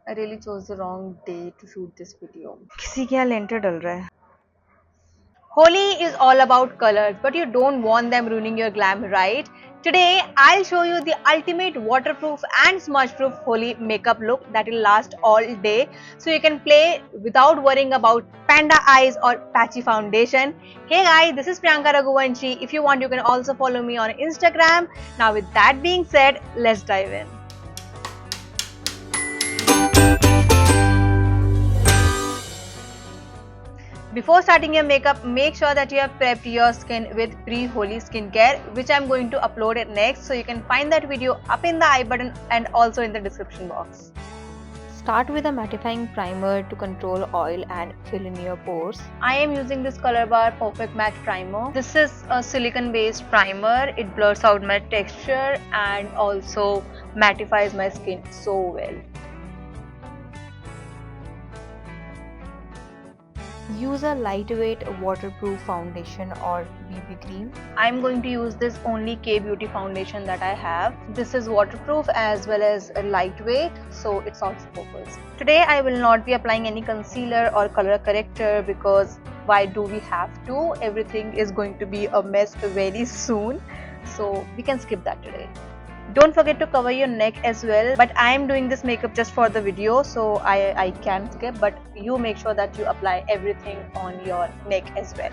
I really chose the wrong day to shoot this video. किसी के यहाँ लेंटर डल रहा है. Holi is all about colors, but you don't want them ruining your glam, right? Today, I'll show you the ultimate waterproof and smudge-proof Holi makeup look that will last all day, so you can play without worrying about panda eyes or patchy foundation. Hey guys, this is Priyanka Raghuvanshi. If you want, you can also follow me on Instagram. Now with that being said, let's dive in. Before starting your makeup, make sure that you have prepped your skin with pre-Holi skincare, which I'm going to upload it next, so you can find that video up in the I button and also in the description box. Start with a mattifying primer to control oil and fill in your pores. I am using this Color Bar Perfect Matte Primer. This is a silicone based primer. It blurs out my texture and also mattifies my skin so well. Use a lightweight waterproof foundation or BB cream. I'm going to use this only K Beauty foundation that I have. This is waterproof as well as lightweight, so it solves the purpose. Today I will not be applying any concealer or color corrector because why do we have to? Everything is going to be a mess very soon, so we can skip that today. Don't forget to cover your neck as well, but I am doing this makeup just for the video, so I can skip, but you make sure that you apply everything on your neck as well.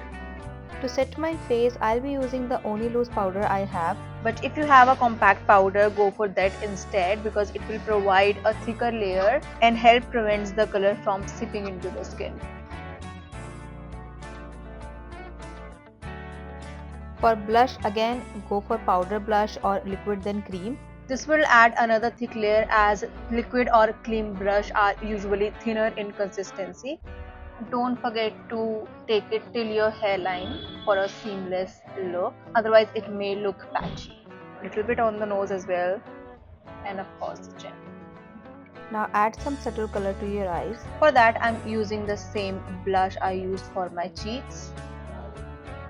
To set my face, I'll be using the only loose powder I have. But if you have a compact powder, go for that instead because it will provide a thicker layer and help prevents the color from seeping into the skin. For blush, again go for powder blush or liquid then cream. This will add another thick layer as liquid or cream blush are usually thinner in consistency. Don't forget to take it till your hairline for a seamless look, otherwise it may look patchy. A little bit on the nose as well, and of course the chin. Now add some subtle color to your eyes. For that I'm using the same blush I used for my cheeks.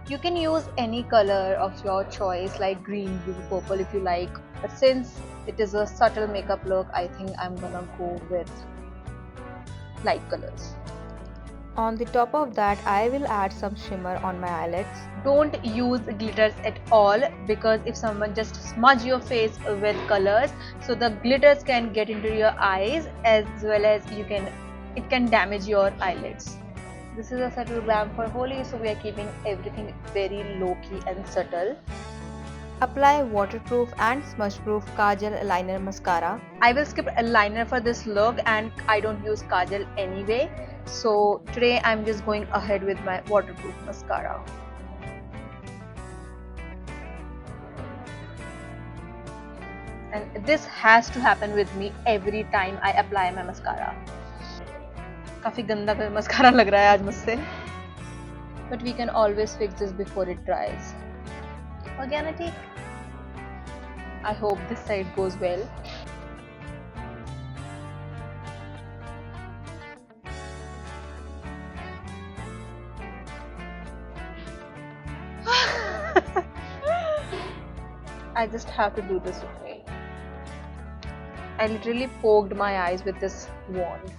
You can use any color of your choice like green, blue, purple if you like, but since it is a subtle makeup look, I think I'm gonna go with light colors. On the top of that, I will add some shimmer on my eyelids. Don't use glitters at all because if someone just smudge your face with colors, so the glitters can get into your eyes as well as it can damage your eyelids. This is a subtle glam for Holi, so we are keeping everything very low-key and subtle. Apply waterproof and smudge-proof kajal liner mascara. I will skip a liner for this look and I don't use kajal anyway. So today I'm just going ahead with my waterproof mascara. And this has to happen with me every time I apply my mascara. काफी गंदा mascara लग रहा है आज मुझसे, but we can always fix this before it dries. Organic. I hope this side goes well. I just have to do this with me. I literally poked my eyes with this wand.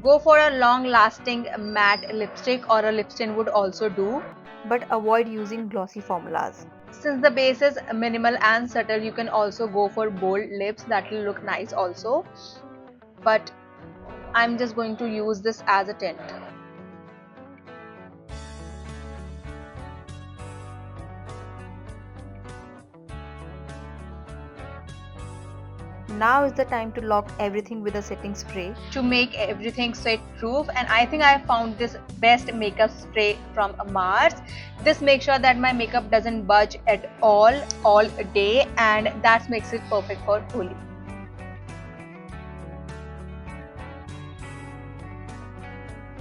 Go for a long-lasting matte lipstick or a lip stain would also do. But avoid using glossy formulas. Since the base is minimal and subtle, you can also go for bold lips. That will look nice also. But I'm just going to use this as a tint. Now is the time to lock everything with a setting spray to make everything sweat proof, and I think I found this best makeup spray from Mars. This makes sure that my makeup doesn't budge at all day, and that makes it perfect for Holi.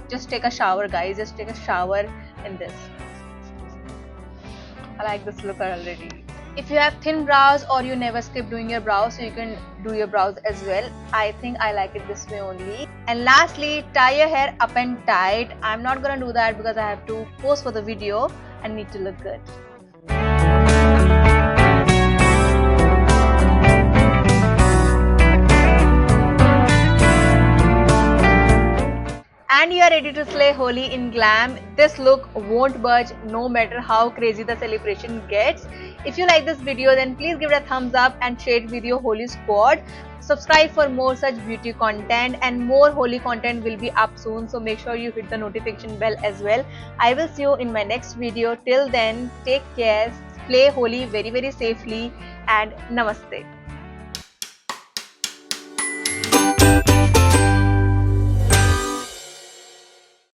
Just take a shower guys, just take a shower in this. I like this look already. If you have thin brows or you never skip doing your brows, so you can do your brows as well. I think I like it this way only. And lastly, tie your hair up and tight. I'm not gonna do that because I have to pose for the video and need to look good. ready to slay Holi in glam. This look won't budge no matter how crazy the celebration gets. If you like this video, then please give it a thumbs up and share it with your Holi squad. Subscribe for more such beauty content, and more Holi content will be up soon, so make sure you hit the notification bell as well. I will see you in my next video. Till then, take care, play Holi very safely, and namaste.